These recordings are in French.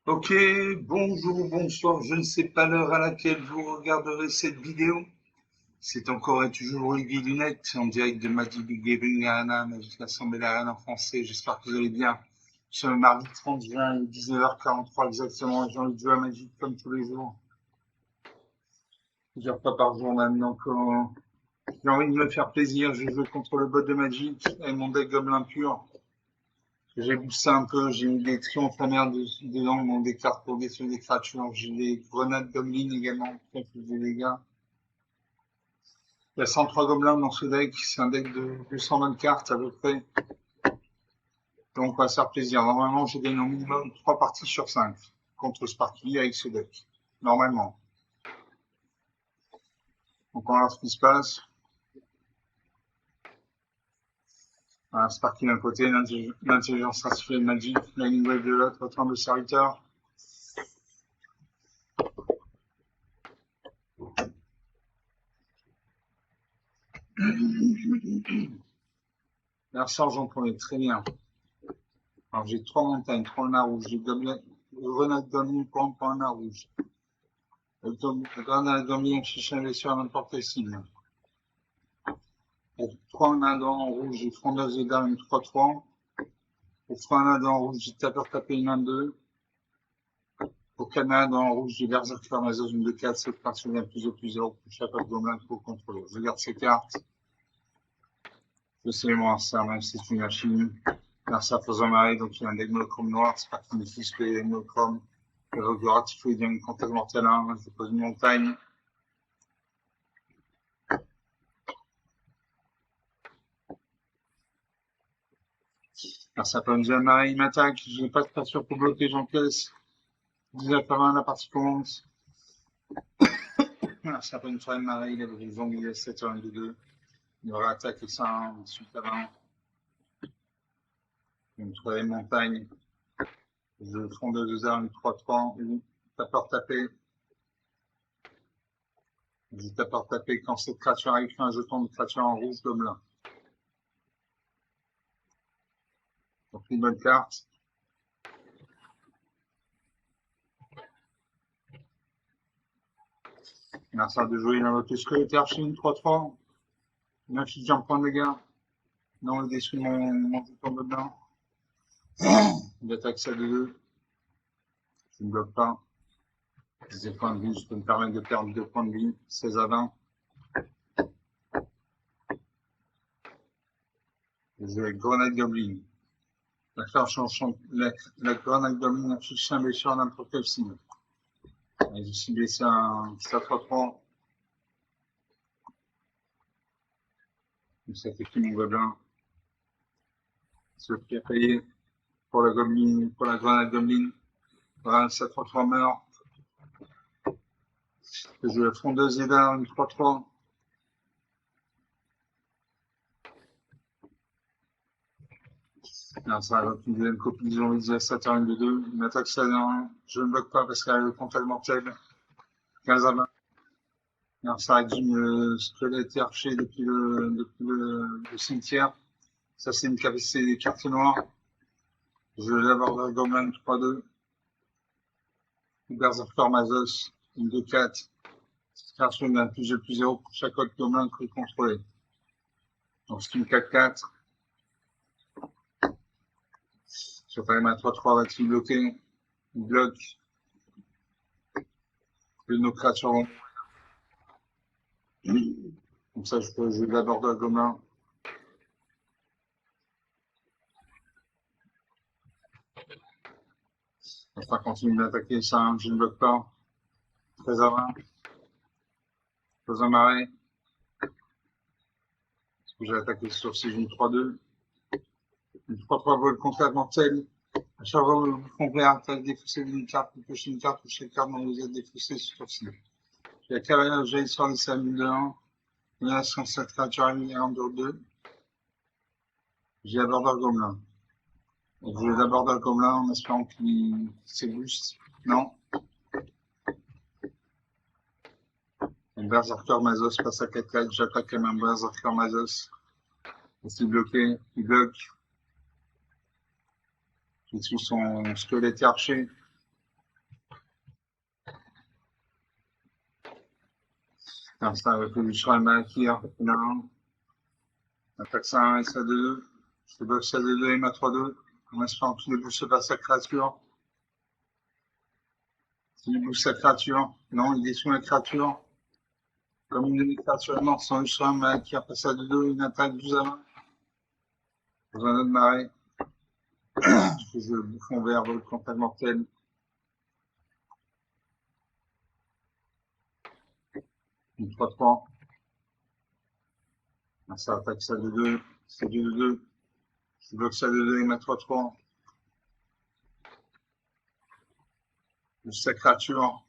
Ok, bonjour ou bonsoir, je ne sais pas l'heure à laquelle vous regarderez cette vidéo. C'est encore et toujours Olivier Lunette en direct de Magic Gaming Arena, Magic Assemblée d'Arena en français. J'espère que vous allez bien. Ce mardi 30 juin, 19h43 exactement, j'ai envie de jouer à Magic comme tous les jours. Plusieurs fois par jour maintenant. J'ai envie de me faire plaisir. Je joue contre le bot de Magic et mon deck Gobelin pur. J'ai boosté un peu, j'ai mis des triomphes amers dedans, donc des cartes pour détruire des créatures. J'ai des grenades gobelines également, qui font des dégâts. Il y a 103 gobelins dans ce deck, c'est un deck de 220 cartes à peu près. Donc on va se faire plaisir. Normalement, j'ai gagné au minimum 3 parties sur 5 contre Sparky avec ce deck. Normalement. Donc on va voir ce qui se passe. Voilà, Sparky d'un côté, l'intelligence artificielle Magic, la ligne wave de l'autre, autant de serviteurs. L'archange j'en prenais très bien. Alors j'ai 3 montagnes, 3 mana rouges, j'ai grenade gobelin pour un mana rouge. Grenade gobelin chicha blessure à n'importe quel signe. Pour 3 mana en rouge, j'ai frondeuse de dame 3-3. Pour 3 mana en rouge, j'ai tapeur tapé une 1-2. Pour 4 mana en rouge, j'ai berserker Amazos une 2-4. Cette partie devient plus de plusieurs pour chaque gobelin qu'il faut contrôler. Je garde ces cartes. Je sais moi, ça, même si c'est une machine. Merci à Fozamari, donc il y a un deck monochrome noir, c'est pas qu'il utilise que les monochromes. Le Rogurat, il faut bien une contact mortel 1, je pose une montagne. Merci à Fozamari, il m'attaque, je n'ai pas de créature pour bloquer, j'encaisse. 19 à 20, la partie commence. Merci à Fozamari, il a des zombies, il a 7 sur 1 de 2. Il aura attaqué ça ensuite à 20. Une troisième montagne. Je frondeuse de armes 3-3, tapeur tapé. Je tapeur tapé quand cette créature arrive, un jeton de créature en rouge gobelin. Donc une bonne carte. Merci de jouer dans l'autre squelette Chine 3-3. Il affiche un point de dégâts. Non, il détruit mon jeton gobelin. Il attaque ça de 2. Je ne bloque pas. 10 points de vie, je peux me permettre de perdre 2 points de vie. 16 à 20. Je joue avec Grenade Goblin. La Grenade Goblin affiche un blessure à n'importe quel signe. Je suis blessé à un 3-3. Ça fait qui mon gobelin? Ce qui a payé pour la Goblin, pour la Grenade Goblin. Voilà, 7-3-3 meurt. Je joue la frondeuse Eda, une 3-3. Alors, ça va une deuxième copie, j'ai envie de dire Saturn de 2. Une attaque ça je ne bloque pas parce qu'elle a le contact mortel. 15 à 20. Alors, ça réduit le squelette archer le cimetière. Ça, c'est une capacité des cartes noires. Je vais avoir la Gobelin 3-2. Berserker Mazos, une 2-4. Carte d'un plus de plus 0 pour chaque autre Gobelin que vous contrôlez. Donc, c'est une 4-4. Sur quand même un 3-3 va-t-il bloquer? Il bloque. Plus de nos créatures vont. Comme ça, je peux jouer d'abord de la Gobelin. Enfin, continue d'attaquer ça, je ne bloque pas. 13 à 20. Pose un marais. Parce que j'ai attaqué sur ces une 3-2. Une 3-3 vol contact mortel. À chaque fois que vous comprenez attaque défaussée d'une carte, vous pochez une carte, ou chaque carte dont vous êtes défaussé sur ci. La carrière j'ai sur les salles de 1. Il y a 107 créatures en 2. J'ai d'abord Gobelin. Je vais d'abord Gobelin en espérant qu'il s'ébooste. Non. Un Berserker Mazos passe à 4-4. J'attaque comme un Berserker Mazos. Il bloqué. Il bloque. Je suis son squelette archer. Comme ça, révolution à Malakir, non. Attaque ça 1, SA2, je boxe SA2 et MA3-2. En espérant que tous les bouches se passent sa créature. S'il bouge sa créature, non, il détruit la créature. Comme une demi-créature est morte, sans Ushra, Malakir passe à 2-2, une attaque 12 à 20. Dans un autre marée. Je fais le bouffon vert, vol contact mortel. Une 3-3. Ça attaque ça 2-2, c'est 2-2. Je bloque ça 2-2 et ma 3-3. Sa créature.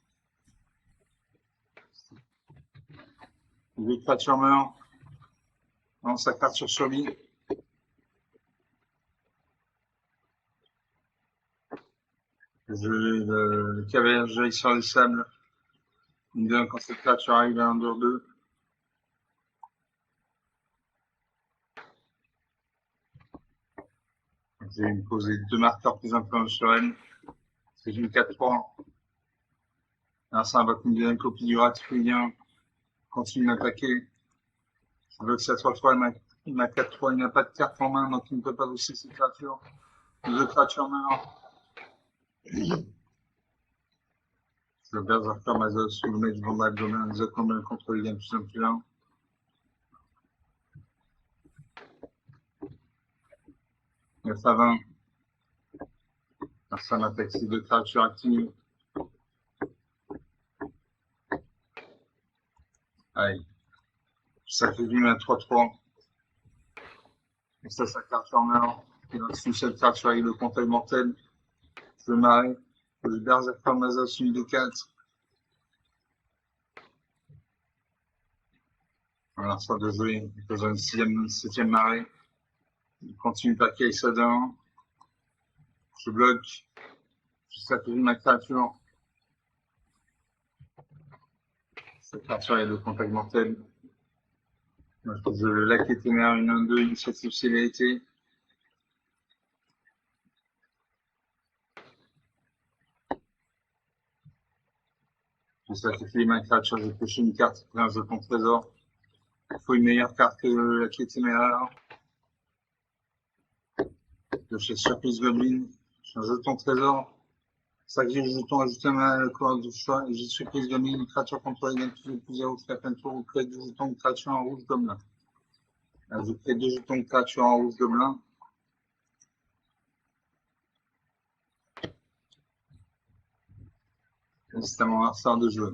Les créatures meurent. Non, sa créature survit. Le cavalier jaillit sur les sables. Il me donne quand cette créature arrive à 1-2. Je vais me poser 2 marqueurs plus influents sur elle. C'est une 4-3. Là, ça va me donner une copie du Ratifulien. Continue d'attaquer. Je bloque sa 3-3. Il m'a 4-3. Il n'a pas de carte en main, donc il ne peut pas booster ses créatures. Les 2 créatures meurent. Le Berserker Mazos, le mec du abdomen, les abdomens contre les gains plus 1 plus 1. Neuf à 20. Ça m'attaque ces 2 créatures actives. Allez. Ça fait du à 3-3. Et ça, sa créature meurt. Il reste une seule créature avec le contact mortel. Je le marais. Le Berserker Mazos, une de 4. Voilà, ça de jouer. Il pose une 7ème marée. Il continue de paquer avec ça d'un. Je bloque. Je sacrifie ma créature. Cette créature a le contact mortel. Je le lac éphémère, une 1-2, initiative célérité. Je sacrifie ma créature, j'ai pêché une carte, j'ai un jeton trésor. Il faut une meilleure carte que la quête téméraire. Je fais surprise goblin, j'ai un jeton trésor. Sacré jeton ajouté à ma couleur du choix. Et j'ai surprise goblin, une créature contrôlée d'un plus 0 qui fait un tour ou crée 2 jetons de créature en rouge gobelin. Là, je crée 2 jetons de créature en rouge gobelin. Et c'est à mon adversaire de jouer.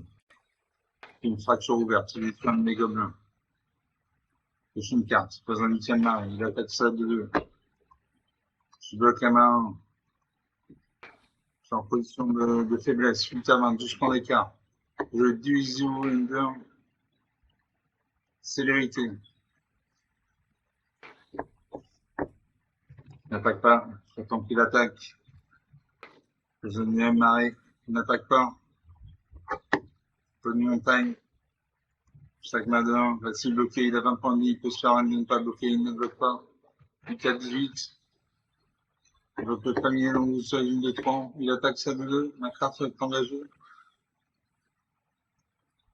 Une fracture ouverte, il détruit un de mes gobelins. Je fais une carte, je pose un 8ème marée, il attaque ça de 2. Je bloque la main. Je suis en position de faiblesse. 8 à 20, 12 points d'écart. Je divise Winder. Célérité. Il n'attaque pas. J'attends qu'il attaque. Je n'ai marée. Il n'attaque pas. Peu de montagne. Chaque Madin va s'y bloquer. Il a 20 points de vie. Il peut se faire un ne pas bloquer. Il ne bloque pas. 8 à 18. Il peut terminer long sur la ligne de 3. Il attaque ça de 2. Ma carte est engagée.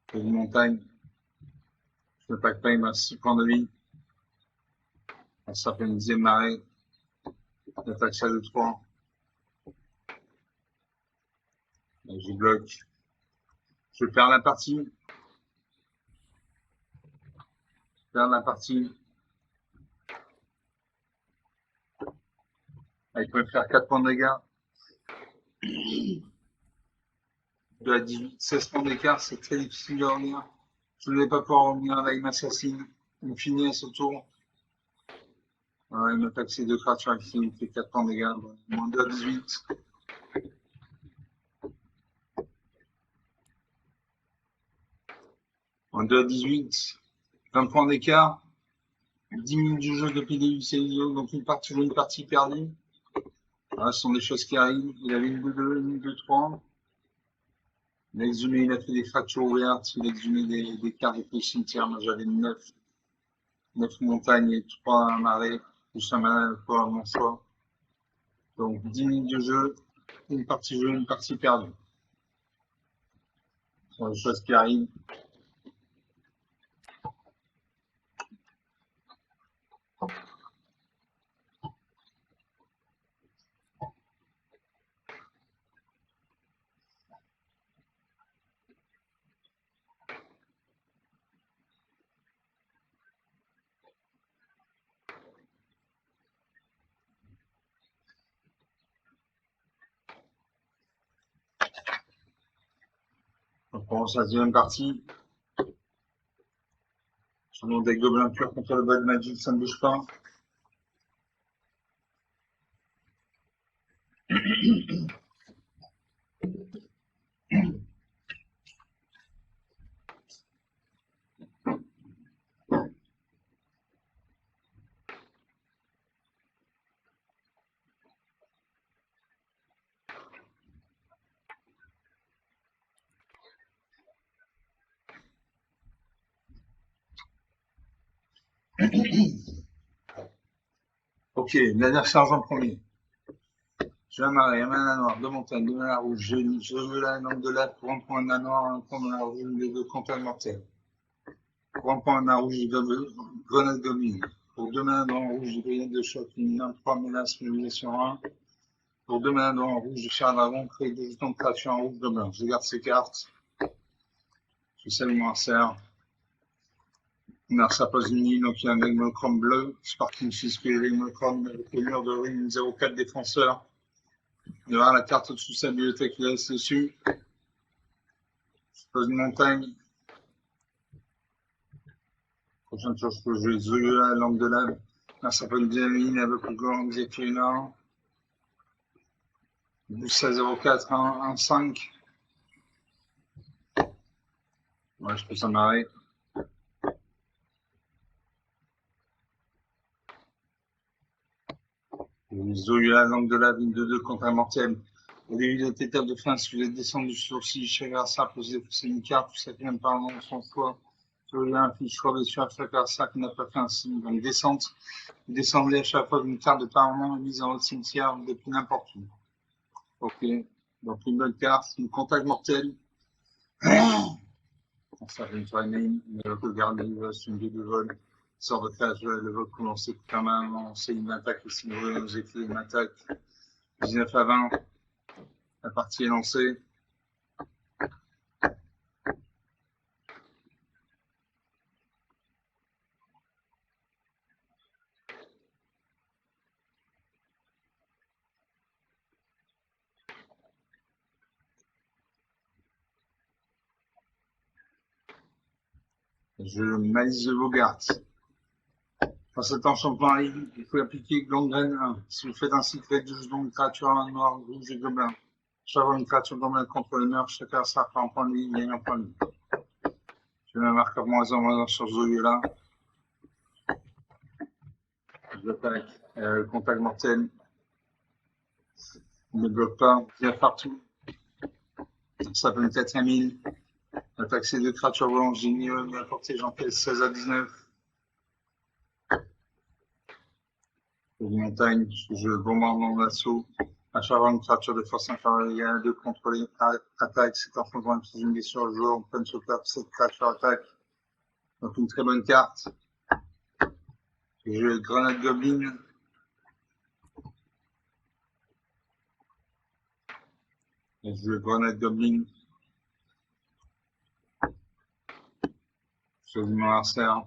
Peu de montagne. Je n'attaque pas. Il m'a 6 points de vie. Ça s'appelle une 10e marée. Il attaque ça de 3. Je bloque. Je perds la partie. Perdre la partie. Ah, il peut me faire 4 points de dégâts. De la 18, 16 points d'écart, c'est très difficile de revenir. Je ne vais pas pouvoir revenir. Là, il m'assassine. Il finit à ce tour. Voilà, il m'attaque ces 2 créatures ici. Il me fait 4 points de dégâts. Moins 2 à 18. Moins 2 à 18. 20 points d'écart. 10 minutes du jeu depuis le début du scénario. Donc une partie perdue. Voilà, ce sont des choses qui arrivent. Il avait une 2-2, une 2-3. Il a exhumé, il a fait des fractures ouvertes. Il a exhumé des cartes depuis le cimetière. Moi, j'avais 9 montagnes et 3 marais. Plus un malin pour mon choix. Donc 10 minutes de jeu, une partie jouée, une partie perdue. Ce sont des choses qui arrivent. Bon, ça deuxième partie. Sur mon deck gobelin pur contre le Bad Magic, ça ne bouge pas. Ok, l'adversaire en premier. J'ai un marais, un mana noir, deux montagnes, deux mana rouge. Je veux la langue de lave pour un point mana noir, un point mana rouge, les deux contact mortel. Pour un point mana rouge, grenade goblin. Pour deux mana dans rouge, brigade de choc, une 3 menaces, mobilisation 1. Pour deux mana dans rouge, cher dragon, crée deux jetons de créature en rouge gobelin. Je garde ces cartes. Je salue mon adversaire. Ça pose une ligne, donc il y a un Egmochrome bleu, Sparking 6, puis l'Egmochrome avec le mur de ruine 04 défenseur. Il y aura la carte au-dessus de sa bibliothèque, il laisse dessus. Je pose une montagne. Prochaine chose que je vais jouer la lampe de lave. Là, ça peut une deuxième ligne avec le grand Xéphirina. 12-16-04, 1-5. Ouais, je peux s'en marrer. Zoya, langue de la ville de 2 contre un mortel. Au début de votre étape de fin, si vous êtes descendu sur 6, chaque ça, posez une carte, vous savez même pas dans son choix. Zoya, un fiche choix sur chaque ça qui n'a pas fait un signe. Donc descente. Vous descendez à chaque fois une carte de parlement mise en haut de cimetière depuis n'importe où. Ok. Donc une bonne carte, une contact mortel. Ça fait une timing, mais regardez, il reste une 2 de vol. Sort de phase, le vol commencé permanemment, c'est une attaque ici, nous éclairs, une attaque. 19 à 20. La partie est lancée. Je Malice de Bogart. Quand cet enchantement arrive, il faut appliquer Gangrène 1. Si vous faites ainsi, créez 12 dons de créatures noire, rouge et gobelin. Chaque fois une créature gobelin contre les mœurs, chacun ça prend un point de vie, il gagne un point de vie. Je mets un marqueur moins 1 sur Zoé là. Je l'attaque. Contact mortel. Il ne bloque pas, il vient partout. Ça peut me être à 1000. Attaque ces deux créatures volantes, j'ai mis à portée, j'en fais 16 à 19. Une montagne, je bombarde dans l'assaut. À chaque fois, une créature de force inférieure égale à 2 contre les attaques. C'est en fonction de une blessure le joueur, on prenne sur place, cette créature attaque. Donc une très bonne carte. Je grenade goblin. Et je grenade goblin. Sur mon adversaire.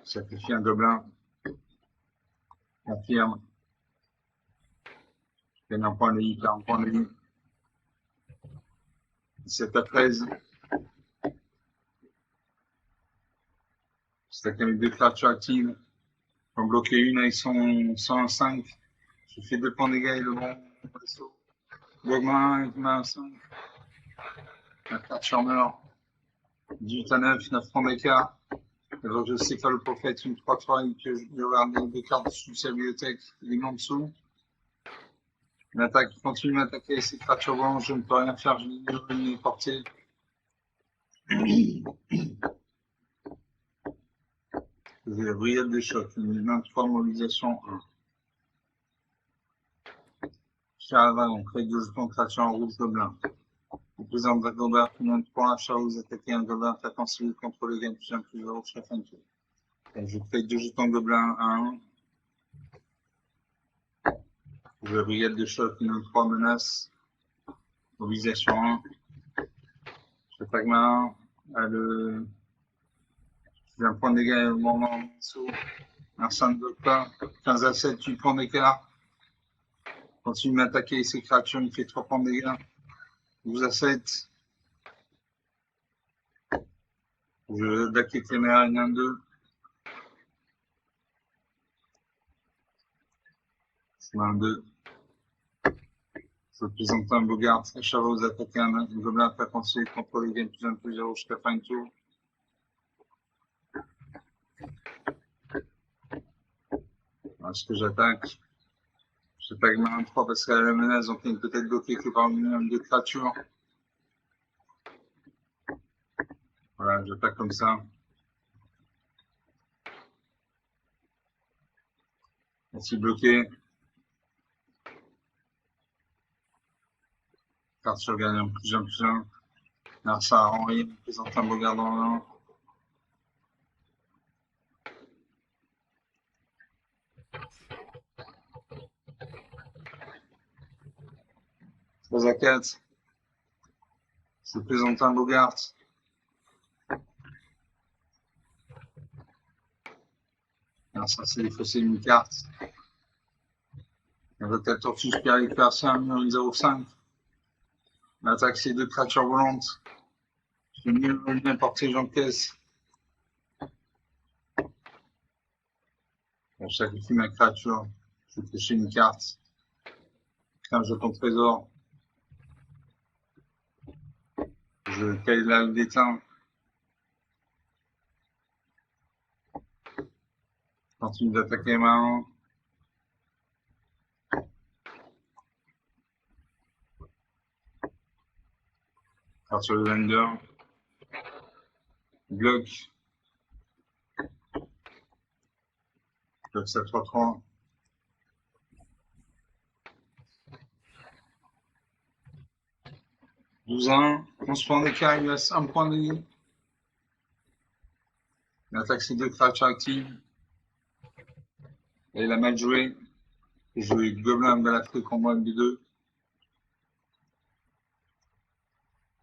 Sacrifie un gobelin. Confirme. Je gagne un point de vie, un point de vie. 17 à 13. C'est avec deux créatures actives. J'en bloquer une avec son 105. Je fais 2 points de dégâts et le bon vaisseau. Gogma avec ma 5. La créature meurt. 18 à 9, 9 points d'écart. Alors je sais que le prophète, une 3-3 et que je regarde des cartes sous sa bibliothèque, les en dessous. Une attaque qui continue à attaquer ces créatures blanches, je ne peux rien faire, je ne les porter. J'ai la brigade de choc, une 23 mobilisation 1. Cher à on crée 2 jetons de créatures en rouge gobelin. Vous présente un gobelin, combien de points à chaque vous attaquez un gobelin attaquant civil contre le gain plus 1 plus 0 chaque fin de tour. Je crée 2 jetons gobelin à 1. J'ai la brigade de choc, une 3 menaces. Mobilisation 1. Je fais Pragma 1. J'ai un point de dégâts au moment en dessous. Un 5 de pas. 15 à 7, 8 points d'écart. Continue de m'attaquer ces créatures, il me fait 3 points de dégâts. 12 à 7. Je back éphémère 1-2. Je mets un 2. Je présente un Bogart. Chaval aux attaquer un gobelin pas conseillé contre les gains plus 0 jusqu'à fin de tour. Est-ce que j'attaque? J'attaque ma 1-3 parce qu'elle a la menace, donc il est peut-être bloqué que par un minimum de créatures. Voilà, j'attaque comme ça. Merci bloqué. Carte sur gagnant, plus 1. Merci à Henri, présente un Bogart dans l'un. À 4. Je présente un Bogart. Alors ça, c'est défaussé une carte. Un rotateur suspire avec personne, 0,5. L'attaque, c'est 2 créatures volantes. Je mets mieux n'importe qui, j'encaisse. Bon, je sacrifie ma créature. Je vais pêcher une carte. Un jeton trésor. Je caille la d'éteint. Continue d'attaquer ma 1. Carte sur le Lander. Bloc. Bloc ça 3-3. Douze 1. 11 points d'écart, il lui reste 1 point de vie. L'attaque, c'est 2 créatures actives. Et il a mal joué. Je vais Gobelin de l'Afrique en moins de 2.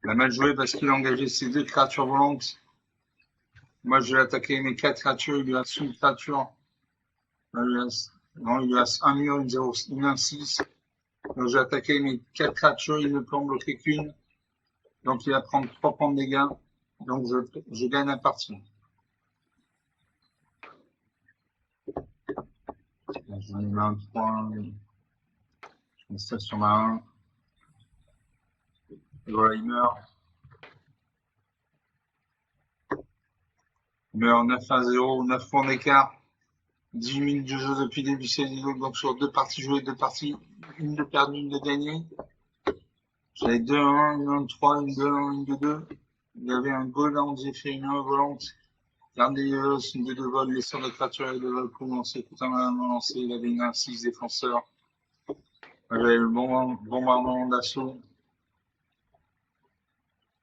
Il a mal joué parce qu'il a engagé ses 2 créatures volantes. Moi, je vais attaquer mes 4 créatures. Il lui reste une créature. Non, il lui reste 1 mur, une 0, une 1-6. Donc, je vais attaquer mes 4 créatures. Il ne peut en bloquer qu'une. Donc, il va prendre 3 points de dégâts. Donc, je gagne la partie. Je mets un 3. Je mets ça sur ma 1. Et voilà, il meurt. Il meurt 9-0, 9 points d'écart. 18 minutes de jeu depuis le début de donc sur 2 parties jouées, 2 parties, une de perdue, une de gagnée. J'avais 2-1, une 1-3, une 2-1, une 2-2. Il y avait un goal là, j'ai fait une 1 volante. Garde des une 2-2 vol, les sorts de créatures et de vol pour lancer, tout un mal lancé. Il avait une 1-6 défenseur. J'avais le bombardement d'assaut.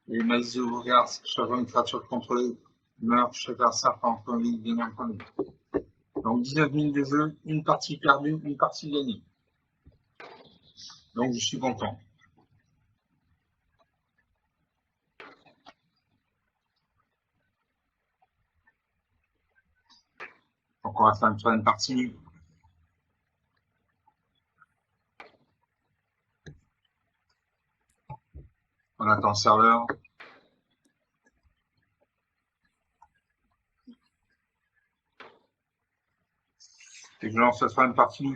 Et Maïs de Bogart, chaque une créature contrôlée meurt, chaque adversaire par un point de vie, gagne un point de vie. Donc 19 minutes de jeu, une partie perdue, une partie gagnée. Donc je suis content. Donc on va faire une troisième partie. On attend le serveur. Et je lance la troisième partie.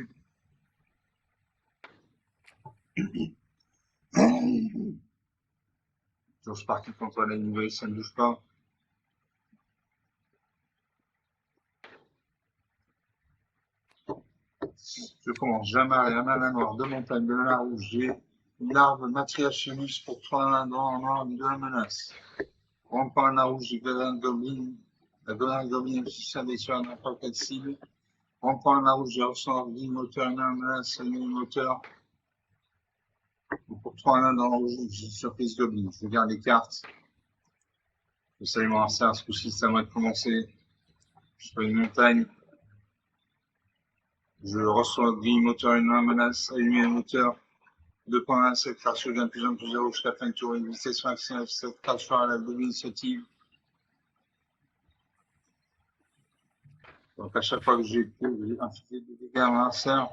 Je suis parti contre la nouvelle, ça ne bouge pas. Je commence jamais à la noire, de montagne, de la rouge. J'ai une arme matriarchinus pour prendre un grand noir de la menace. On prend la rouge, j'ai un goblin. La goblin est sur n'importe quelle cible. On prend la rouge, j'ai ressort d'une moteur, une menace, une moteur. Pour 3 1 dans le rouge, j'ai surprise goblin. Je regarde les cartes. Je sais mon adversaire, ce coup-ci, ça va commencer. Je fais une montagne. Je reçois grille moteur, une menace, allumer le moteur. 2.1, cette créature vient plus 1 plus 0 jusqu'à la fin du tour. Une vitesse maximale, cette créature à la double initiative. Donc à chaque fois que j'ai infligé des dégâts à mon adversaire,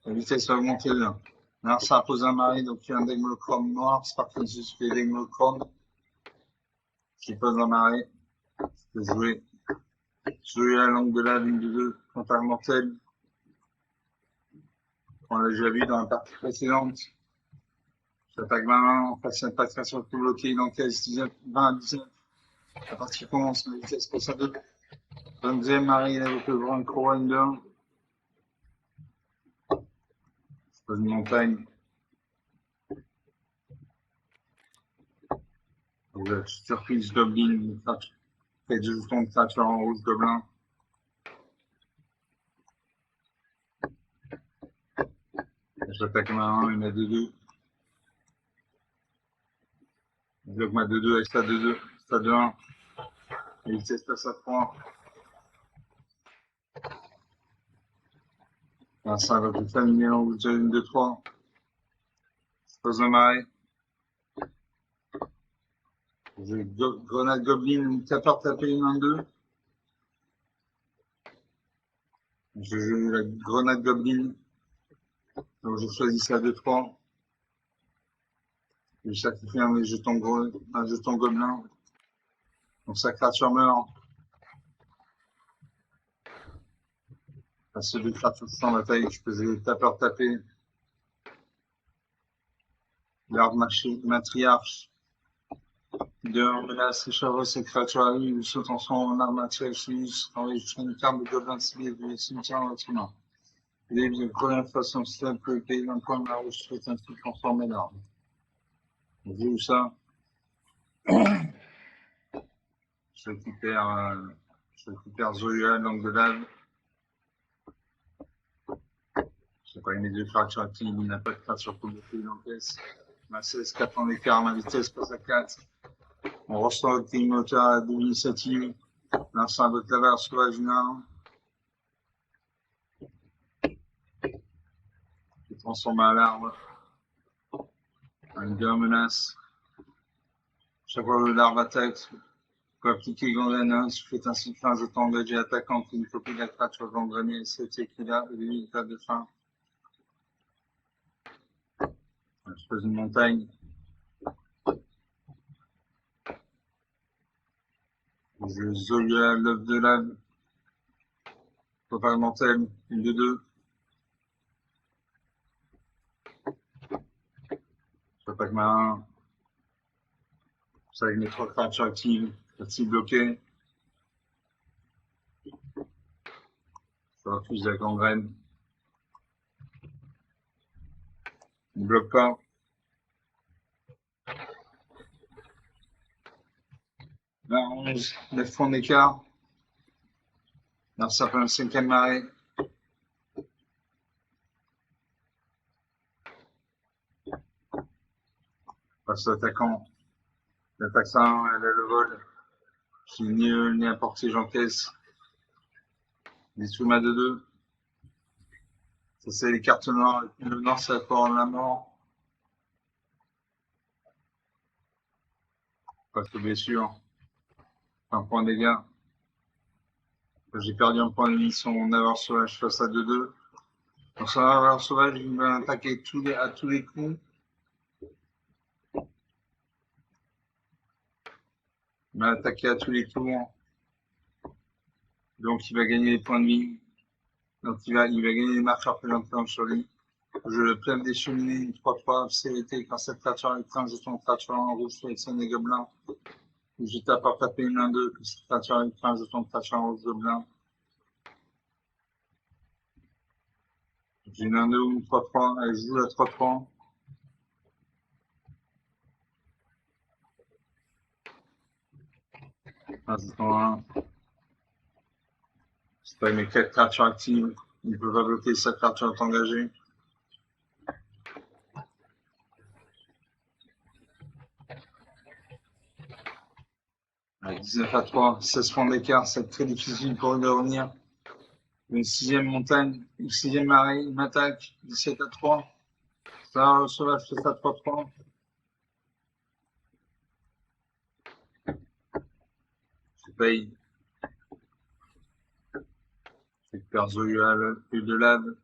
la vitesse va augmenter de 1. Alors, ça pose un mari, donc il y a un dégmochrome noir, c'est parti, je fais dégmochrome, qui pose un mari, je vais jouer la langue de la ligne de 2, contact mortel, on l'a déjà vu dans la partie précédente. J'attaque 20, on passe une patte sur le coup bloqué, il encaisse 19, 20 à 19. La partie commence, la vitesse passe à 2. 22e mari, il a le grand couronne de 1. Je pose une montagne. Surprise Goblin, fait 2 jetons de créature en rouge gobelin. J'attaque ma 1, il met 2-2. Je bloque ma 2-2 avec sa 2-2, sa 2-1. La vitesse passe à 3. Ça va plus familier en rouge de 1, 2, 3. Je pose un marais. J'ai grenade Goblin, une tapeur tapée une 1-2. Je joue la grenade Goblin. Donc je choisis ça 2-3. Je sacrifie un jeton gobelin. Donc sa créature meurt. À ce deux créatures sans bataille, je faisais tapeur taper. L'arbre matriarche. De menace, échavo, ces créatures à lui, ou se transforme en arme matriarche, enregistre une carte de gobelin ciblé du cimetière en votre main. Il est de première façon système que le pays d'un point de la rouge souhaite ainsi transformer l'arme. Vous voyez où ça? Je récupère Zoya, langue de lave. Je sais pas, il met deux créatures actives, il n'a pas de créature pour le pays, il encaisse. Ma 16, 4 en écart, ma vitesse passe à 4. On ressort le pays moteur à double initiative. Lance un votre laveur sauvage nain. Qui transforme à l'arbre. Une deux menace. Chaque fois que l'arbre attaque, peut appliquer gangrène. Si vous faites ainsi fin, je t'engage attaquant qui une copie de la créature gangrenée. C'est écrit là, et lui, état de fin. Je fais une montagne. Je Zoya, l'œuf de lave. Total mortel, une de deux. J'attaque ma 1. Ça avec mes 3 créatures actives. Active bloquée. Je refuse la gangrène. Il ne bloque pas. Là, 11, 9 points d'écart. Là, ça fait un 5e marée. Passe l'attaquant. L'attaque ça, elle a le vol. Je suis ni à portée, j'encaisse. Dissout ma 2-2. Ça, c'est les cartes noires. Le nord, ça apporte la mort. Passe aux blessures. Un point de dégâts. J'ai perdu un point de vie sur mon avare sauvage face à 2-2. Donc, son avare sauvage, il va attaquer à tous les coups. Il m'a attaqué à tous les tours. Donc, il va gagner les points de vie. Donc, il va gagner les marques représentantes sur lui. Je plève des cheminées, une 3-3, CVT, quand cette créature avec un jeton de créature en rouge, sélectionne des gobelins. Je tape à taper une 1-2, que cette créature avec un jeton de créature en rouge gobelin. J'ai une 1-2 ou une 3-3, elle joue la 3-3. Un jeton 1. C'est pas mes 4 créatures actives. Il ne peut pas bloquer sa créature est engagée. Avec 19 à 3, 16 points d'écart, c'est très difficile pour eux de revenir. Une 6e montagne, une 6e marée, il m'attaque, 17 à 3. Ça, sauvage, c'est ça 3-3. Je paye. Je récupère Zoya, l'huile de lave.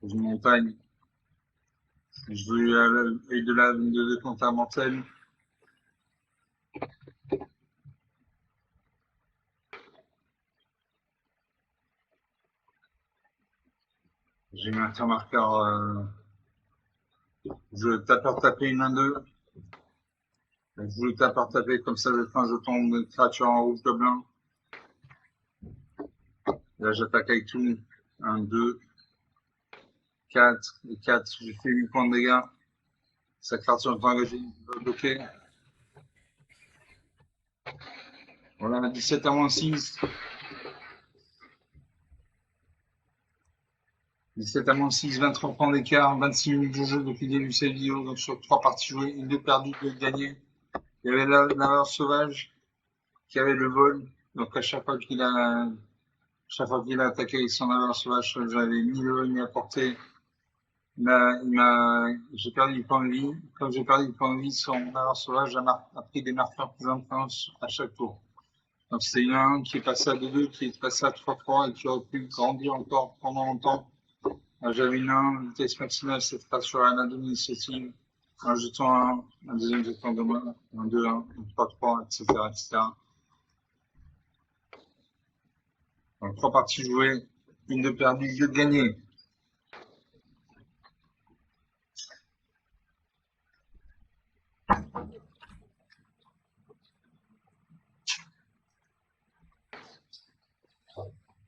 une montagne. Je veux œil de lave, une de compte à mortel. J'ai mis un tir marqueur. Je tapeur taper une 1-2. Je voulais tapeur taper comme ça, je fais un jeton de créature en rouge gobelin. Là, j'attaque avec tout. 1, 2, 4. Et 4, j'ai fait 8 points de dégâts. Sa créature est engagée, bloquée. Voilà, 17 à moins 6. 17 à moins 6, 23 points d'écart, 26 minutes de jeu depuis le début de cette vidéo. Donc sur 3 parties jouées, une de perdue, 2 de gagnées. Il y avait la valeur sauvage qui avait le vol. Donc à chaque fois qu'il a attaqué avec son valeur sauvage, j'avais ni le vol ni la portée. J'ai perdu du point de vie. Comme j'ai perdu du point de vie, son valeur sauvage a pris des marqueurs plus intenses à chaque tour. Donc c'est une 1 qui est passé à 2-2, qui est passé à 3-3 et qui aurait pu grandir encore pendant longtemps. J'avais une 1, vitesse maximale, cette phrase sur un d'initiative, un jeton 1, un deuxième jeton de main, un 2-1, un 3-3, etc., etc. Donc 3 parties jouées, une de perdue, 2 de gagnées.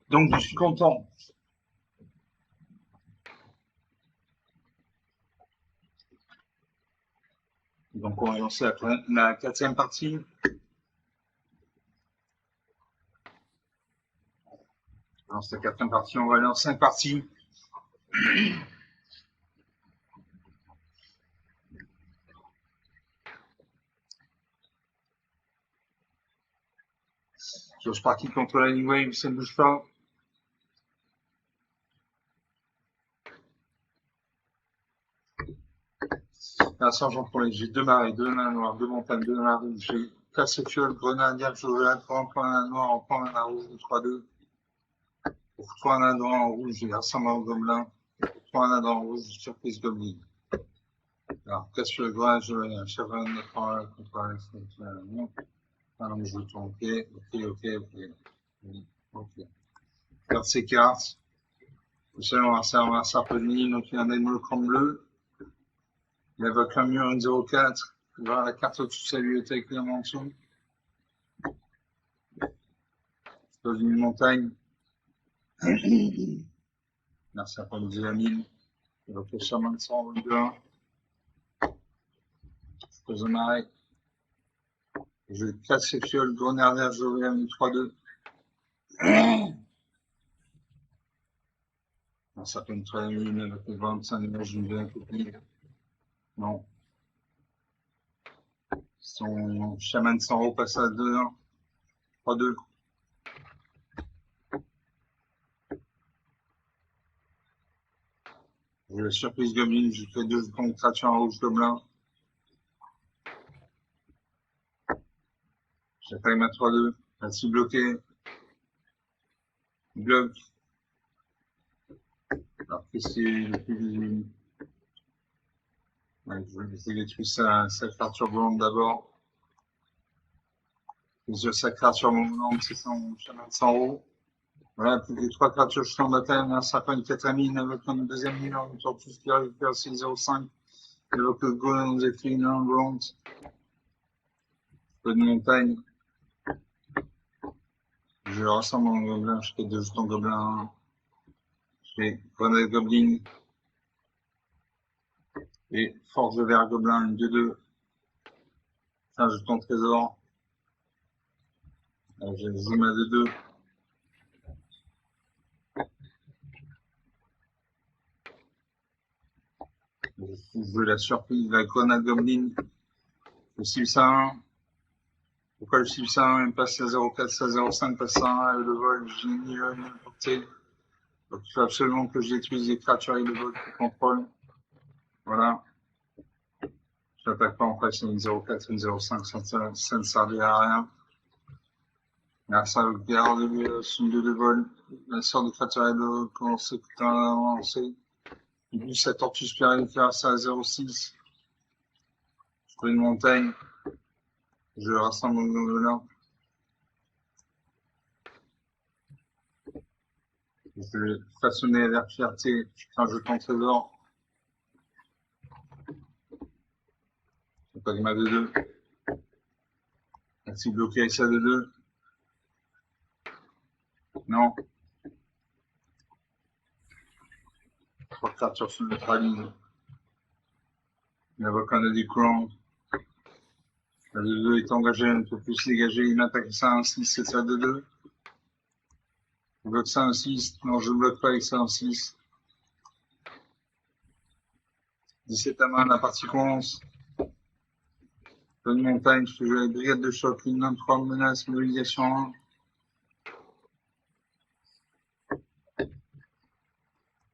Donc je suis content. Donc on va lancer la 4e partie. Alors cette 4e partie, on va aller en 5 parties. Je partie contre la Lightning Wave, ça ne bouge pas. Un sergent pour les j'ai 2 marées, 2 nains noirs, 2 montagnes, 2 nains rouges. J'ai casse-fiole, grenadière, jaugelin, 3 nains noirs, en point nain rouge, 3-2. Pour 3 nains en rouge, j'ai rassemblement au gobelin. Pour 3 nains en rouge, j'ai surprise goblin. Alors, casse-fiole, grenade, jaugelin, chevron, contre non. Ah non, je tourne, ok. Regarde ces cartes. Vous savez, on va faire un sarpelini, donc il y a un émolcran bleu. Il évoque un mur, une 0-4. Il va la carte au-dessus de sa bibliothèque, là en dessous. Dans une montagne. Merci à Paul Zélamine. Il évoque le chaman de sang, le 2-1. Je pose un arrêt. Je casse les fioles, grenadière, jovial, 3-2. Un certain très mine avec les 25 images d'une bien copie. Non. Son chaman sans haut passe à 2-1. 3-2. J'ai la surprise goblin, je fais 2 jetons de créature en rouge gobelin. J'attaque ma 3-2. Ainsi bloqué. Bloc. Alors, qu'est-ce qui est le plus visible? Ouais, je vais détruire sa créature volante d'abord. Sur sa créature volante, c'est son chaman sans haut. Voilà, plus que 3 créatures jetant de bataille, un sapin, une 4 mine avec une deuxième mine, en tout ce qui arrive à 6-0-5. Évoque le golem, vous écrit une volante. Peu de montagne. Je rassemble en gobelin, je fais 2 jetons gobelins. Je fais grenade goblin. Et force de verre gobelin, une 2-2. Un jeton trésor. J'ai zoom à 2-2. Je veux la surprise, la grenade goblin. Je cible ça 1. Pourquoi je cible ça 1? Il me passe à 0,4, ça 0,5, passe à 1, le vol, j'ai ni le ni la portée. Donc il faut absolument que je détruise les créatures avec le vol qui contrôle. Voilà. Je n'attaque pas en fait, c'est une 0,4, une 0,5, ça ne servirait à rien. Là, ça garde une de vol. La sorte de créature est de commencer tout à avancer. Du coup, cette tortue spirale ça à 0,6. Je fais une montagne. Je rassemble mon là. Je vais façonner la fierté quand je tente trésor. Je passe ma 2-2. Merci bloqué avec ça de 2. Non. 3 cartes sur ce neutralise. L'avocat de découlant. La 2-2 est engagée, elle ne peut plus se dégager. Il m'attaque ça en 6, c'est ça de 2. Je bloque ça en 6. Non, je ne bloque pas avec ça en 6. 17 à main, la partie commence. Une montagne, je fais jouer brigade de choc, une 23 menace, mobilisation 1.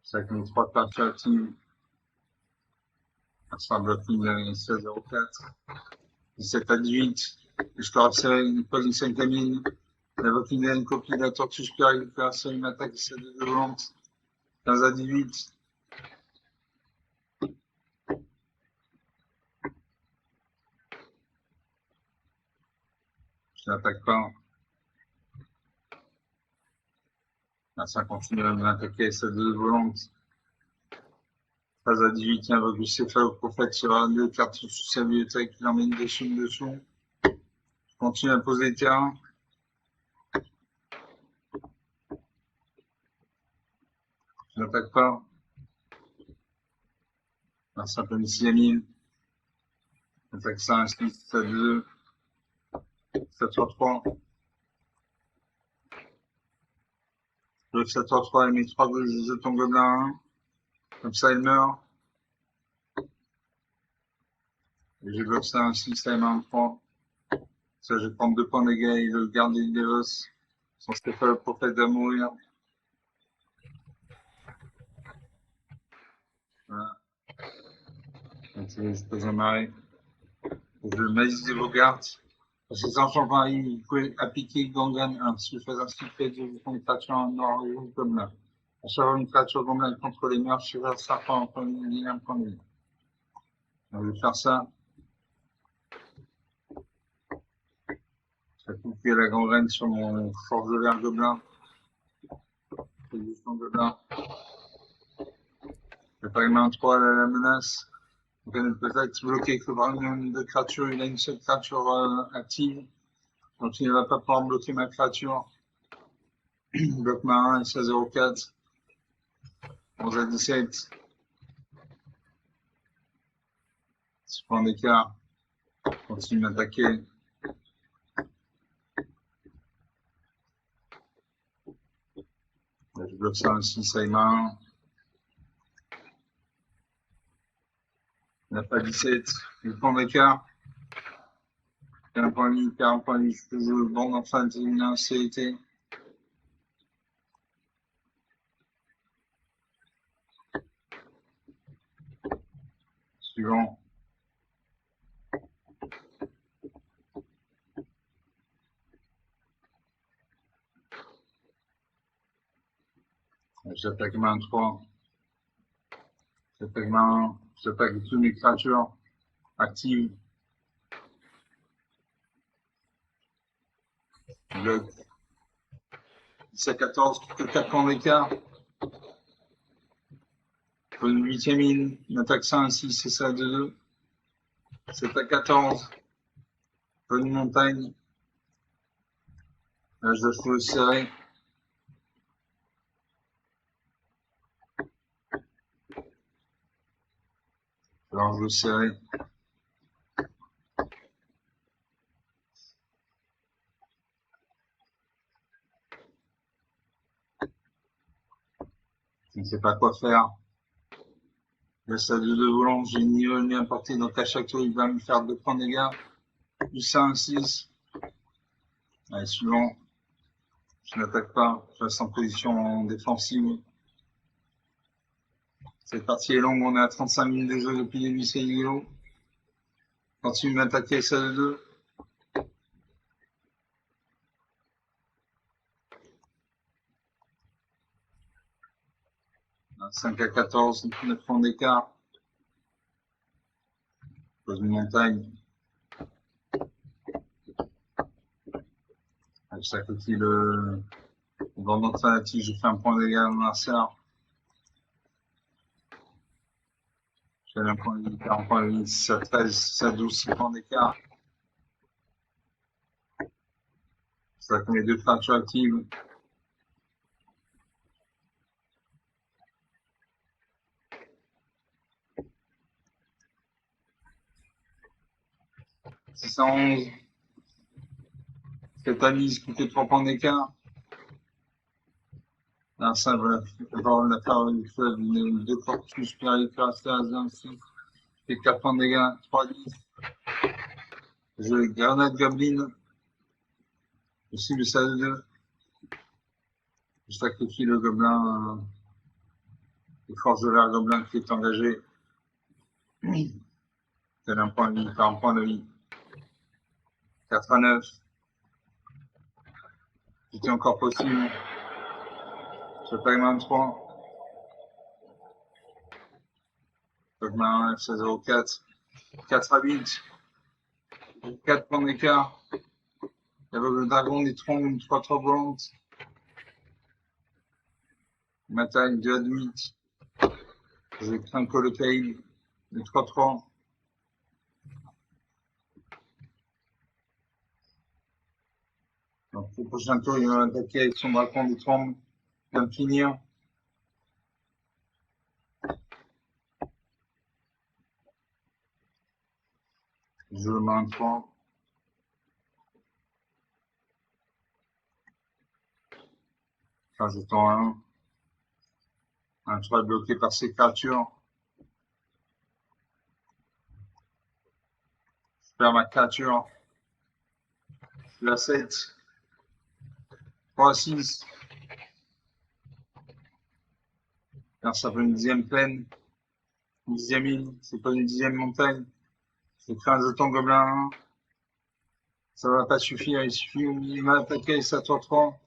C'est avec mes 3 cartes actives. Ça sera blocking 16-04. 17 à 18. Je peux resserrer une position camine. La blocking une copie de la tortue supérieure, il peut resserrer une attaque, c'est de 2 volante. 15 à 18. Je n'attaque pas. Là, ça continue à m'attaquer, c'est de 2 volante. 13 à 18, il y a un rebut céphaloprophète sur 2 cartes sous sa bibliothèque, il emmène des chines dessous. Je continue à poser les terrains. Je n'attaque pas. Un simple missile. Attaque ça, un 6 à 2. 7 sur 3. Le 7 sur 3, il met 3 jetons gobelins 1. Comme ça, il meurt. Et je bloque ça un 6 à main 3. Ça, je prends 2 points de dégâts et le garde des Devos. Son céphaloprophète va mourir. Voilà. Donc, je pose un arrêt. Je maïs de vos gardes. Parce que ces enfants pareil, il faut appliquer gangan 1. Si je fais un succès de une créature en or comme là. À chaque fois une créature comme là contre les mers, je vais ça en premier, un premier. Donc, je vais faire ça. Ça couper la gangrène sur mon forge de l'air gobelin. C'est juste un gobelin. Je vais pas les mains 3 à la menace. Donc, elle peut être bloquée que par une de créature. Il a une seule créature active. Donc, il ne va pas pouvoir bloquer ma créature. Bloc marin, SK 04. 11 à 17. 6 points d'écart. Continue d'attaquer. Je bloque ça aussi, ça est main. Il n'a pas 17. 8 points d'écart. 1 point de vie, 40 points de vie. Je joue le bon en fin de CT. Suivant. J'attaque main 3. J'attaque main 1. J'attaque toutes mes créatures actives. Bloc. 10 à 14, que 4 points d'écart. Pour une 8e île. Une attaque 5 à 6, c'est ça, 2-2. 7 à 14. Pour une montagne. Là, je dois trouver serré. Alors, je veux serrer. Je ne sais pas quoi faire. Le stade de 2 volants, j'ai ni vol ni importé, donc à chaque tour, il va me faire 2 points de dégâts. Du 5, 6. Allez, suivant. Je n'attaque pas. Je reste en position défensive. Cette partie est longue, on est à 35 minutes de jeu depuis le début, c'est rigolo. Continue de m'attaquer ça de 2. 5 à 14, 9 points d'écart. Pose une montagne. Avec ça côté le grand fanatique, je fais un point d'égal à mon adversaire. J'ai un point d'écart, un point de 6 à 13, 6 à 12, 6 points d'écart. Ça comme les deux fractures actives. « 611, 7 à 10, coûté 3 points d'écart. Là, ça va avoir la part du club, deux corpus, Pierre Cuirassé, ainsi. Et 4 points de dégâts, 3 à 10. Je grenade Goblin. Aussi le SAD 2. Je sacrifie le gobelin, les forces de l'air gobelin qui est engagé. C'est un point de vie, par un point de vie. 4 à 9. C'était encore possible. Je paye moins de 3. Gobelin FC 04. 4 à 8. 4 points d'écart. Il y avait le dragon des troncs, une 3-3 volante. M'attaque 2 à 8. Je crains que le paye. Le 3-3. Donc, au prochain tour, il va attaquer avec son dragon des troncs. Il va me finir. Je le mets un 3. Enfin, je tends un. Un 3 est bloqué par ces créatures. Je perds ma créature. La 7. 3 à 6. Alors, ça fait une dixième plaine. Une dixième île. C'est pas une dixième montagne. Je crée un jeton gobelin 1. Ça va pas suffire. Il suffit, il m'a attaqué, ça tour 3.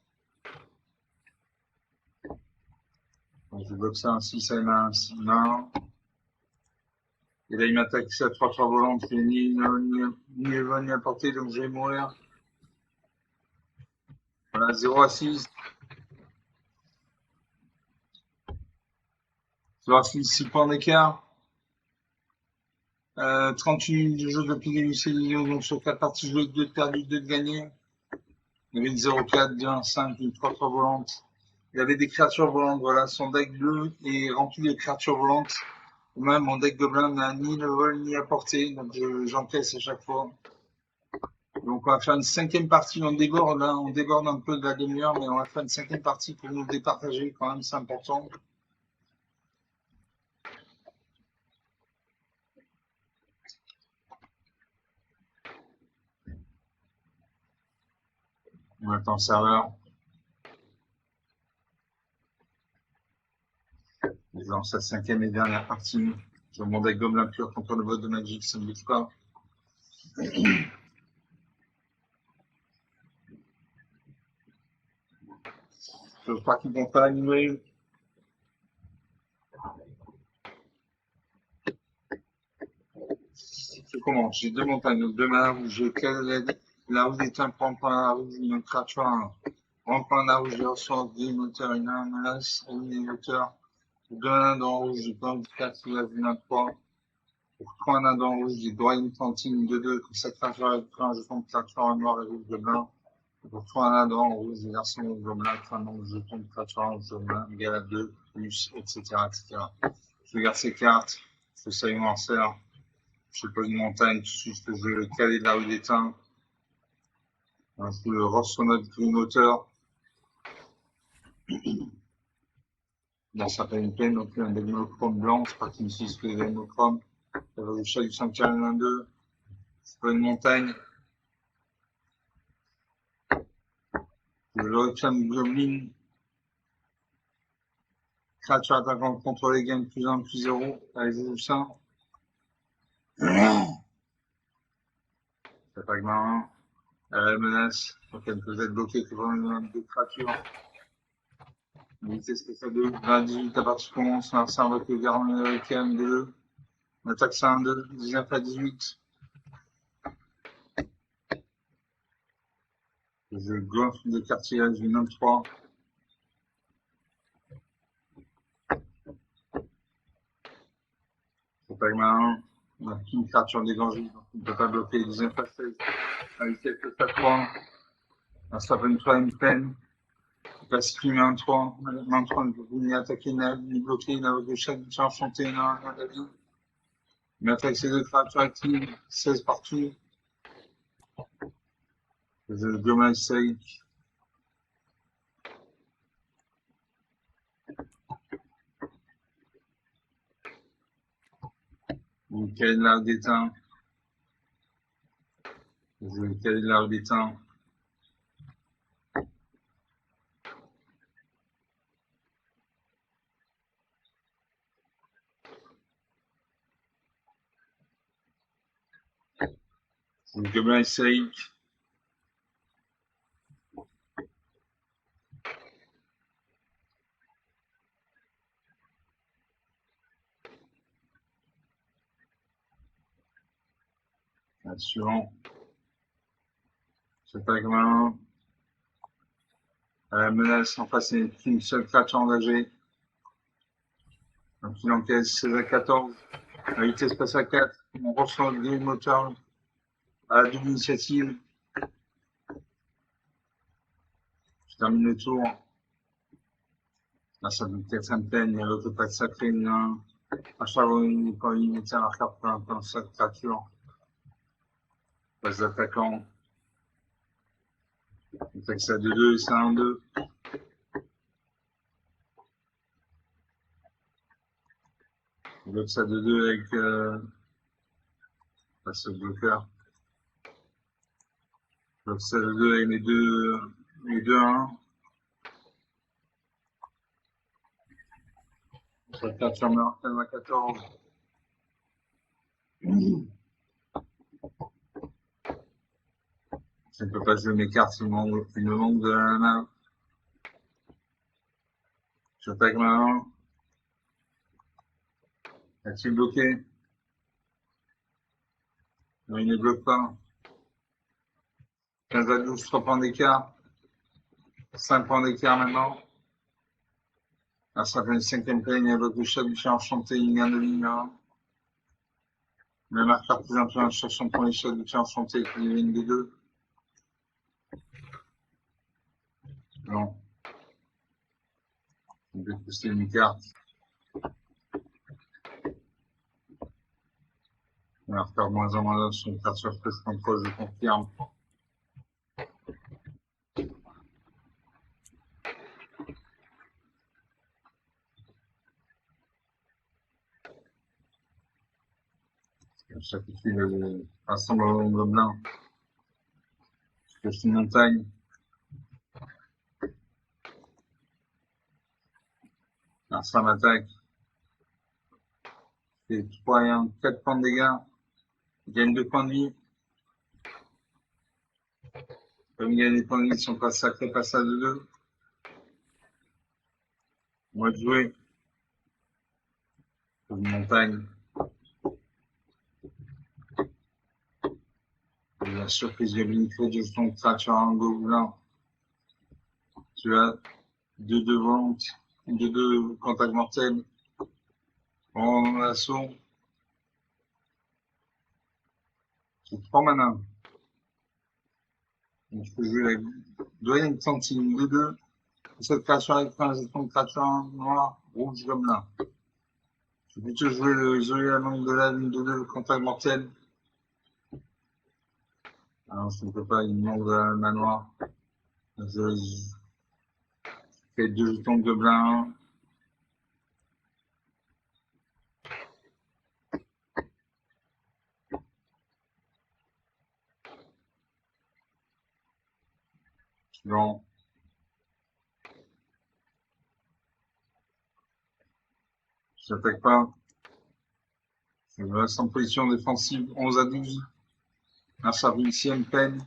Je bloque ça, un 6, il m'a un 6, main. Et là, il m'attaque, ça 3-3 volante, qui est ni à portée, donc je vais mourir. Voilà, 0 à 6. 0 à 6, 6 points d'écart. 38 minutes de jeu depuis le début de vidéo, donc sur 4 parties jouées, 2 de perdu, 2 de gagné. Il y avait une 0-4, 2 1-5, une 3-3 volante. Il y avait des créatures volantes, voilà, son deck bleu est rempli de créatures volantes. Même mon deck gobelin n'a ni le vol ni à portée, donc j'encaisse à chaque fois. Donc on va faire une cinquième partie, on déborde là, on déborde un peu de la demi-heure, mais on va faire une cinquième partie pour nous départager quand même, c'est important. On attend le serveur. Dans sa cinquième et dernière partie, je mon deck gobelin pur contre le vote de Magic, ça ne bouge pas. Je crois qu'ils vont pas animer. Je commence. J'ai 2 montagnes, 2 mains rouges. Là où est un point la rouge, une créature, un point la rouge, je reçois 10 moteurs, une menace, une moteur. 2 nains dans rouge, j'ai pas 4, il a vu un 3. Pour 3 nains dans rouge, j'ai droit une tantine, 2-2, comme cette créature avec un jeton de créature noir et rouge de blanc. Pour 3 nains dans rouge, j'ai garçon de blanc, 3 nains de jeton de créature rouge de blanc, égal à 2, plus, etc., etc. Je garde ces cartes, je fais ça en serre. Je pose une montagne, je faisais le cadet de la rue d'étain. Je le reçois notre green moteur. Dans certaines une plaine, donc un démonochrome blanc, c'est pas qu'il utilise que des démonochromes. Le chat du sanctuaire 1-2. Je pose une montagne. Le Reclam Goblin. Créature attaquant contre les gains plus 1, plus 0. Allez, je joue ça. Attaque marin. Elle menace. Donc elle peut être bloquée que pendant une de créature. Vitesse que ça 2, 18 à partir commence, un cerveau que garde américaine 2, attaque ça 1, 2, 19 à 18. Je gonfle de cartilage du 93. C'est pas mal. On a une carte sur des dangers, donc on ne peut pas bloquer 19 à 16. À vitesse que ça 3. Un stop une peine. Pacifie main 3. Main 3, ne peut ni attaquer, ni bloquer, ni de chaque enchanté, la vie. Mais attaque ces deux créatures actives, 16 partout. Je gomme Sake. Quel l'arbre d'éteint. Quel l'arbre d'éteint. Je gomme Sake. Suivant. C'est pas comment. La menace en face, c'est une seule créature engagée. Donc il encaisse 16 à 14. La vitesse passe à 4. On ressent le moteur à la double initiative. Je termine le tour. Là, ça me peine. Il y a l'autre pas de sacré. À chaque fois, quand il mettait la carte pour cette créature. Passe d'attaquant. Il fait que ça 2-2 et ça 1-2. Il bloque ça 2-2 avec ce bloqueur. Il bloque ça 2-2 avec les 2-1. Sur la créature meurt à 14. Je ne peux pas jouer mes cartes, il me manque de la main. J'attaque ma main. A-t-il bloqué? Non, il ne bloque pas. 15 à 12, 3 points d'écart. 5 points d'écart maintenant. Là, ça fait une cinquième peine, il bloque le chat du chien enchanté, il gagne de ligne 1. Le marqueur plus influent sur son premier chat du chien enchanté qui devine des 2. Non. Je vais poster une carte. Le marqueur moins en moins sur une carte sur plus contrôle, je confirme. Ça qui fait le rassemblement gobelin. Je suis une montagne. Alors ça m'attaque. C'est 3 et 1, 4 points de dégâts. Il gagne 2 points de vie. Comme il y a des points de vie, sont pas sacrés, passe à 2-2. On va jouer. Une montagne. Et la surprise diabolique de ton créature en gobelin. Tu as 2-2 ventes, 2-2 contact mortel. En assaut. C'est 3 manas. Donc je peux jouer avec doyen centime 2-2. Cette créature avec un jeton de créature noir, rouge gobelin. Je vais plutôt jouer le Zoé à l'angle de la lune 2-2 contact mortel. Alors je ne peux pas, il me manque de la manoir. Je fais 2 jetons de gobelin. Suivant. Je n'attaque pas. Je reste en position défensive 11 à 12. Un servicième peine.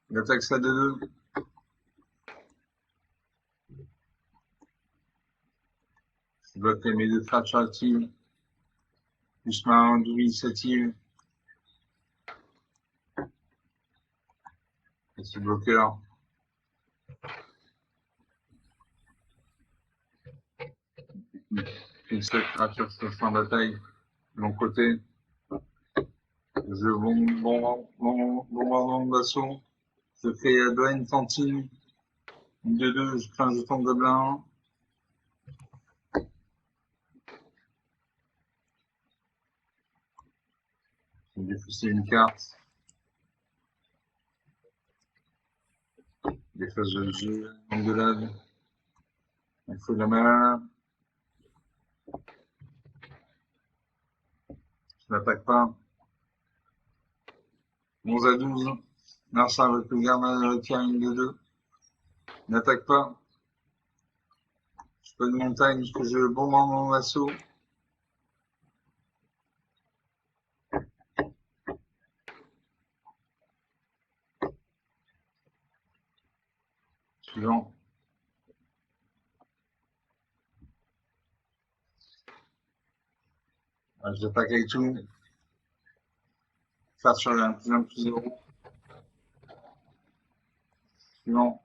Il attaque ça 2-2. Je bloque mes deux créatures actives. Plus ma double initiative. Et ce bloqueur. Une seule créature sur le champ de bataille. De mon côté. Je bombardement d'assaut. Je fais Dwayne Tantine. Une de deux, je fais un jeton de gobelin. Je vais défausser une carte. Des phases de jeu, engueulade. Il faut de la main. Je n'attaque pas. 11 à 12. Narsa avec le garde retient une de deux. N'attaque pas. Je fais une montagne, que je bombarde mon assaut. Suivant. J'attaque avec tout. Faire sur un plus 0. Suivant.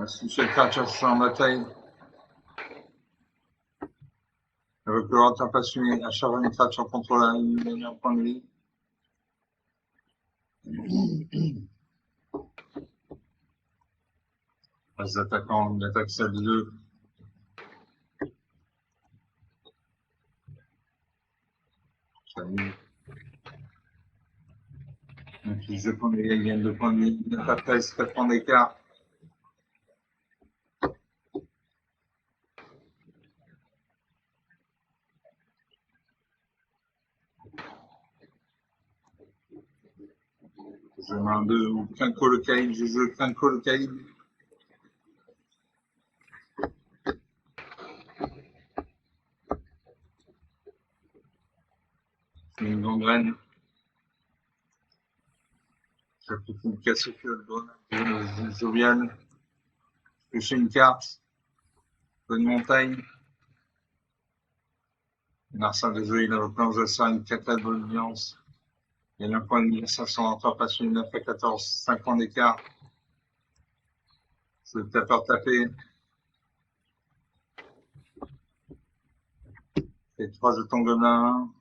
Si cette créature je suis en bataille, avec le roi passionné, à chaque une créature contrôle un point de vie. Les attaquants, une attaque celle de 2. Et puis je prends les gains de points de vie. Une attaque 13, 4 points d'écart. Je mets un 2 ou Quinco le Caïd, je joue Quinco le Caïd. Une gangrène. Ça peut tout casser que le doigt. Jovial. Je fais une carte. Une montagne. Narsa de jeu, il a replongé de ça, une 4 de l'audience. Il y a un point de vie, 503 passion, 9 à 14, 5 points d'écart. C'est le tapeur tapé. Et 3 jetons gobelins.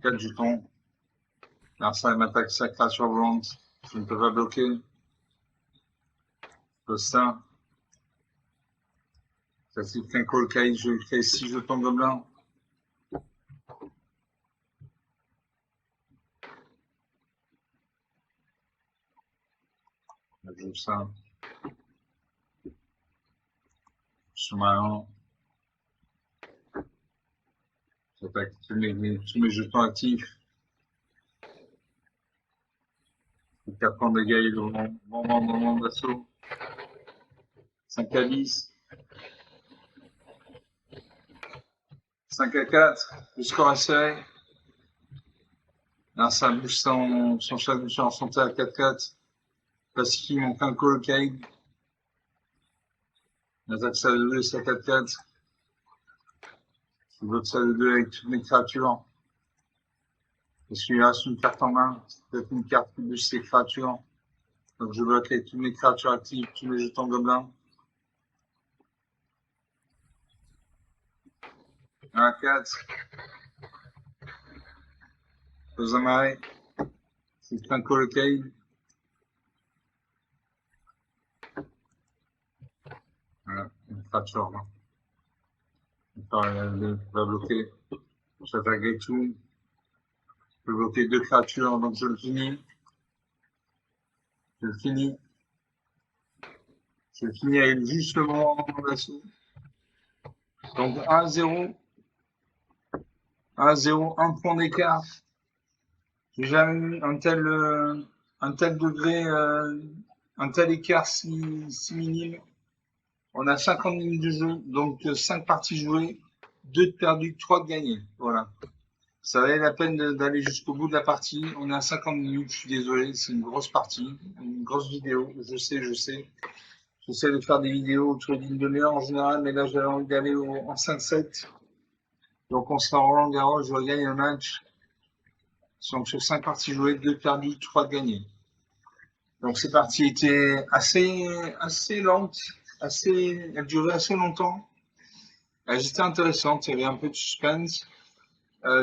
4 jetons. Narsa m'attaque sa créature volante. Je ne peux pas bloquer. Le ça. Ça c'est qu'un call caïd, je crée 6 jetons gobelins. Je joue ça. Sous-marin. J'attaque tous mes jetons actifs. 4 points de dégâts, ils ont moment d'assaut. 5 à 10. 5 à 4. Le score est serré. Là, ça bouge son chat de en santé à 4-4. Parce qu'il manque un call caïd. L'attaque ça de 2, c'est à 4-4. Je bloque ça de 2 avec toutes mes créatures. Parce qu'il reste une carte en main. C'est peut-être une carte qui bouge ses créatures. Donc je bloque avec toutes mes créatures actives, tous mes jetons gobelins. 1 à 4. Aux amarrés. C'est un call caïd. Voilà, une créature. Elle va bloquer. J'attaque avec tout. Je peux bloquer 2 créatures, donc je le finis. Je le finis. Je finis avec juste le moment d'assaut. Donc 1-0. 1-0, 1 point d'écart. J'ai jamais eu un tel degré, un tel écart si minime. On a 50 minutes de jeu, donc 5 parties jouées, 2 de perdues, 3 de gagnées. Voilà. Ça valait la peine d'aller jusqu'au bout de la partie. On est à 50 minutes, je suis désolé, c'est une grosse partie, une grosse vidéo. Je sais. J'essaie de faire des vidéos autour d'une demi-heure en général, mais là j'avais envie d'aller en 5-7. Donc on sera en Roland-Garros, je regagne un match. Donc sur 5 parties jouées, 2 perdues, 3 gagnées. Donc ces parties étaient assez lentes, elles duraient assez longtemps. Elles étaient intéressantes, il y avait un peu de suspense.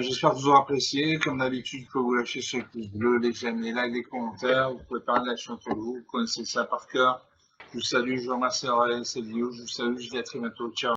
J'espère que vous aurez apprécié. Comme d'habitude, je peux vous lâcher sur le pouce bleu, les j'aime, les likes, les commentaires. Vous pouvez parler de la chaîne entre vous, vous connaissez ça par cœur. Je vous salue, je vous remercie d'avoir regardé cette vidéo. Je vous salue, je vous dis à très bientôt. Ciao.